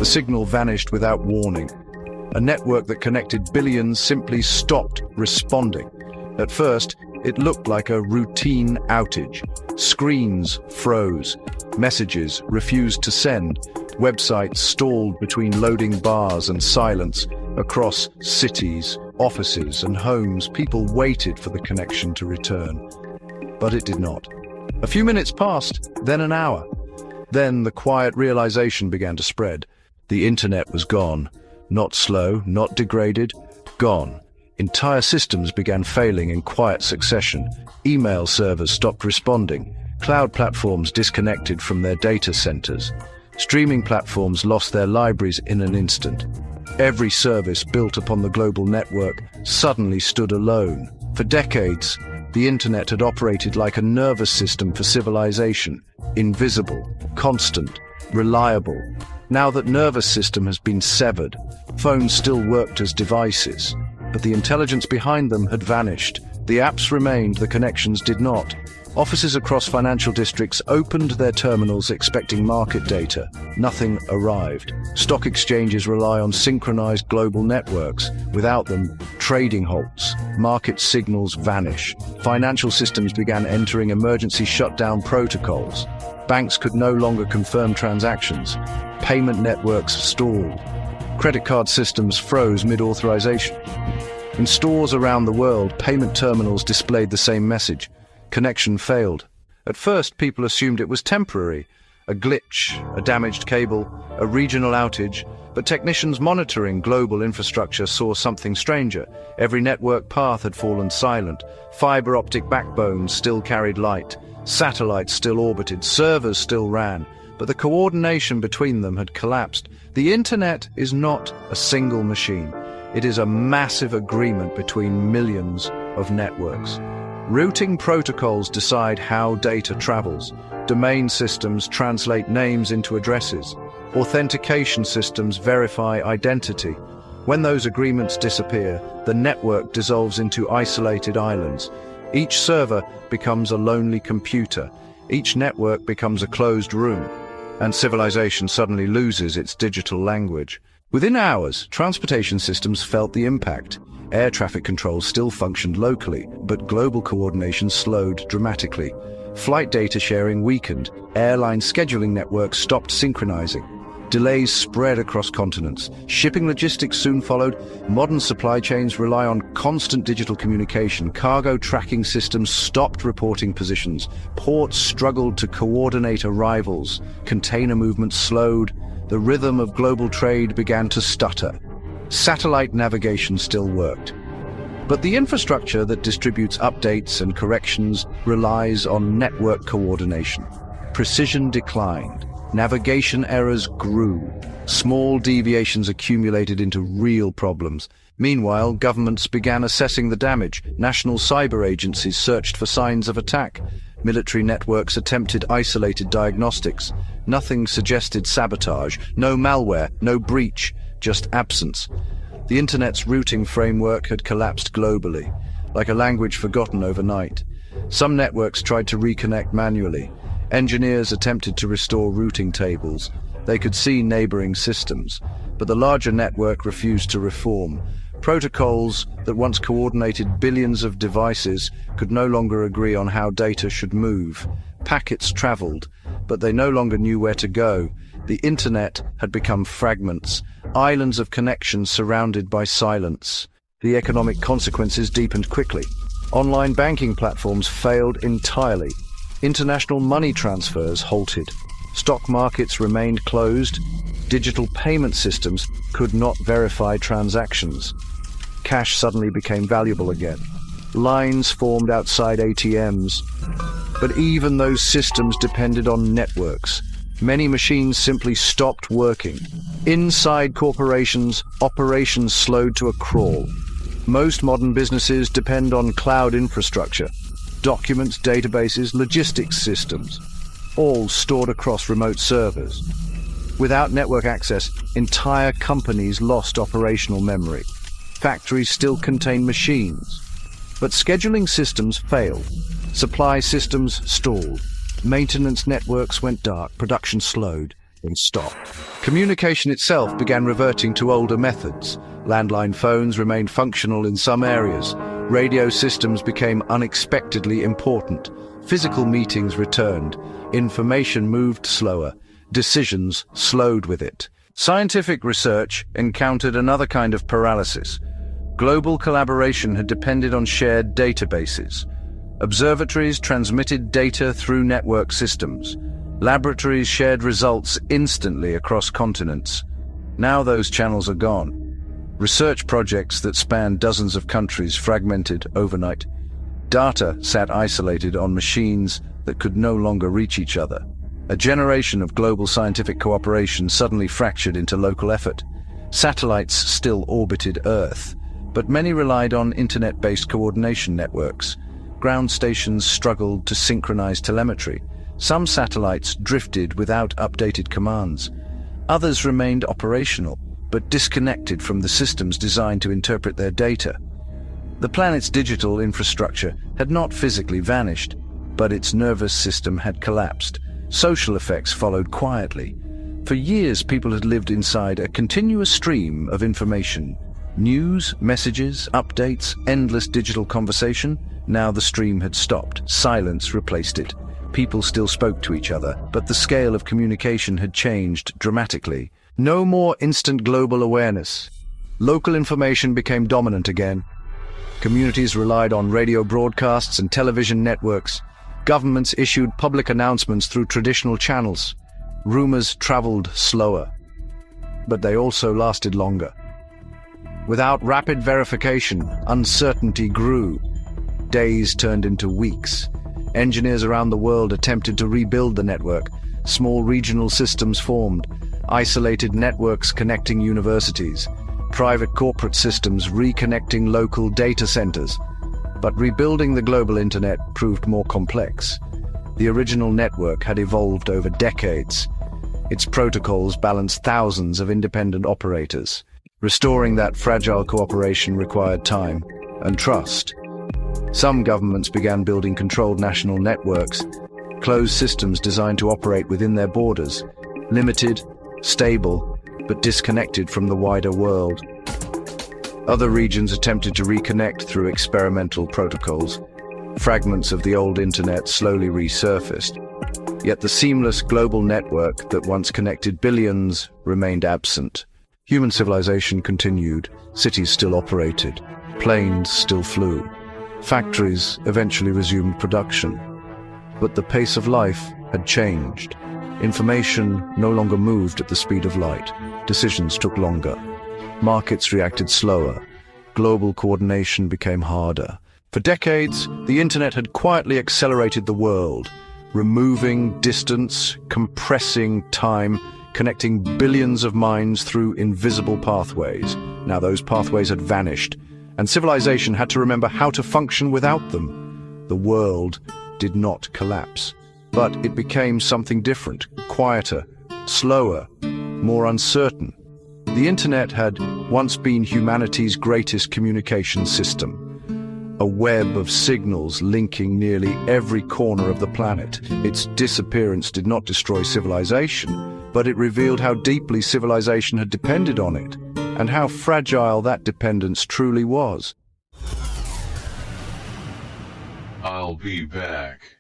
The signal vanished without warning. A network that connected billions simply stopped responding. At first, it looked like a routine outage. Screens froze, messages refused to send, websites stalled between loading bars and silence. Across cities, offices, and homes, people waited for the connection to return. But it did not. A few minutes passed, then an hour. Then the quiet realization began to spread. The internet was gone. Not slow, not degraded, gone. Entire systems began failing in quiet succession. Email servers stopped responding. Cloud platforms disconnected from their data centers. Streaming platforms lost their libraries in an instant. Every service built upon the global network suddenly stood alone. For decades, the internet had operated like a nervous system for civilization, invisible, constant, reliable. Now that nervous system has been severed, phones still worked as devices, but the intelligence behind them had vanished. The apps remained, the connections did not. Offices across financial districts opened their terminals expecting market data. Nothing arrived. Stock exchanges rely on synchronized global networks. Without them, trading halts. Market signals vanish. Financial systems began entering emergency shutdown protocols. Banks could no longer confirm transactions. Payment networks stalled. Credit card systems froze mid-authorization. In stores around the world, payment terminals displayed the same message. Connection failed. At first, people assumed it was temporary, a glitch, a damaged cable, a regional outage, but technicians monitoring global infrastructure saw something stranger. Every network path had fallen silent. Fiber optic backbones still carried light. Satellites still orbited. Servers still ran. But the coordination between them had collapsed. The internet is not a single machine. It is a massive agreement between millions of networks. Routing protocols decide how data travels. Domain systems translate names into addresses. Authentication systems verify identity. When those agreements disappear, the network dissolves into isolated islands. Each server becomes a lonely computer. Each network becomes a closed room. And civilization suddenly loses its digital language. Within hours, transportation systems felt the impact. Air traffic control still functioned locally, but global coordination slowed dramatically. Flight data sharing weakened. Airline scheduling networks stopped synchronizing. Delays spread across continents. Shipping logistics soon followed. Modern supply chains rely on constant digital communication. Cargo tracking systems stopped reporting positions. Ports struggled to coordinate arrivals. Container movement slowed. The rhythm of global trade began to stutter. Satellite navigation still worked. But the infrastructure that distributes updates and corrections relies on network coordination. Precision declined. Navigation errors grew. Small deviations accumulated into real problems. Meanwhile, governments began assessing the damage. National cyber agencies searched for signs of attack. Military networks attempted isolated diagnostics. Nothing suggested sabotage. No malware, no breach, just absence. The internet's routing framework had collapsed globally, like a language forgotten overnight. Some networks tried to reconnect manually. Engineers attempted to restore routing tables. They could see neighboring systems, but the larger network refused to reform. Protocols that once coordinated billions of devices could no longer agree on how data should move. Packets traveled, but they no longer knew where to go. The internet had become fragments, islands of connection surrounded by silence. The economic consequences deepened quickly. Online banking platforms failed entirely. International money transfers halted. Stock markets remained closed. Digital payment systems could not verify transactions. Cash suddenly became valuable again. Lines formed outside ATMs. But even those systems depended on networks. Many machines simply stopped working. Inside corporations, operations slowed to a crawl. Most modern businesses depend on cloud infrastructure. Documents, databases, logistics systems, all stored across remote servers. Without network access, entire companies lost operational memory. Factories still contain machines, but scheduling systems failed. Supply systems stalled. Maintenance networks went dark. Production slowed. and stopped. Communication itself began reverting to older methods. Landline phones remained functional in some areas. Radio systems became unexpectedly important. Physical meetings returned. Information moved slower. Decisions slowed with it. Scientific research encountered another kind of paralysis. Global collaboration had depended on shared databases. Observatories transmitted data through network systems. Laboratories shared results instantly across continents. Now those channels are gone. Research projects that spanned dozens of countries fragmented overnight. Data sat isolated on machines that could no longer reach each other. A generation of global scientific cooperation suddenly fractured into local effort. Satellites still orbited Earth, but many relied on internet-based coordination networks. Ground stations struggled to synchronize telemetry. Some satellites drifted without updated commands. Others remained operational, but disconnected from the systems designed to interpret their data. The planet's digital infrastructure had not physically vanished, but its nervous system had collapsed. Social effects followed quietly. For years, people had lived inside a continuous stream of information. News, messages, updates, endless digital conversation. Now the stream had stopped. Silence replaced it. People still spoke to each other, but the scale of communication had changed dramatically. No more instant global awareness. Local information became dominant again. Communities relied on radio broadcasts and television networks. Governments issued public announcements through traditional channels. Rumors traveled slower, but they also lasted longer. Without rapid verification, uncertainty grew. Days turned into weeks. Engineers around the world attempted to rebuild the network. Small regional systems formed, isolated networks connecting universities, private corporate systems reconnecting local data centers. But rebuilding the global internet proved more complex. The original network had evolved over decades. Its protocols balanced thousands of independent operators. Restoring that fragile cooperation required time and trust. Some governments began building controlled national networks, closed systems designed to operate within their borders, limited, stable, but disconnected from the wider world. Other regions attempted to reconnect through experimental protocols. Fragments of the old internet slowly resurfaced. Yet the seamless global network that once connected billions remained absent. Human civilization continued, cities still operated, planes still flew. Factories eventually resumed production. But the pace of life had changed. Information no longer moved at the speed of light. Decisions took longer. Markets reacted slower. Global coordination became harder. For decades, the internet had quietly accelerated the world, removing distance, compressing time, connecting billions of minds through invisible pathways. Now those pathways had vanished, and civilization had to remember how to function without them. The world did not collapse, but it became something different, quieter, slower, more uncertain. The internet had once been humanity's greatest communication system, a web of signals linking nearly every corner of the planet. Its disappearance did not destroy civilization, but it revealed how deeply civilization had depended on it, and how fragile that dependence truly was. I'll be back.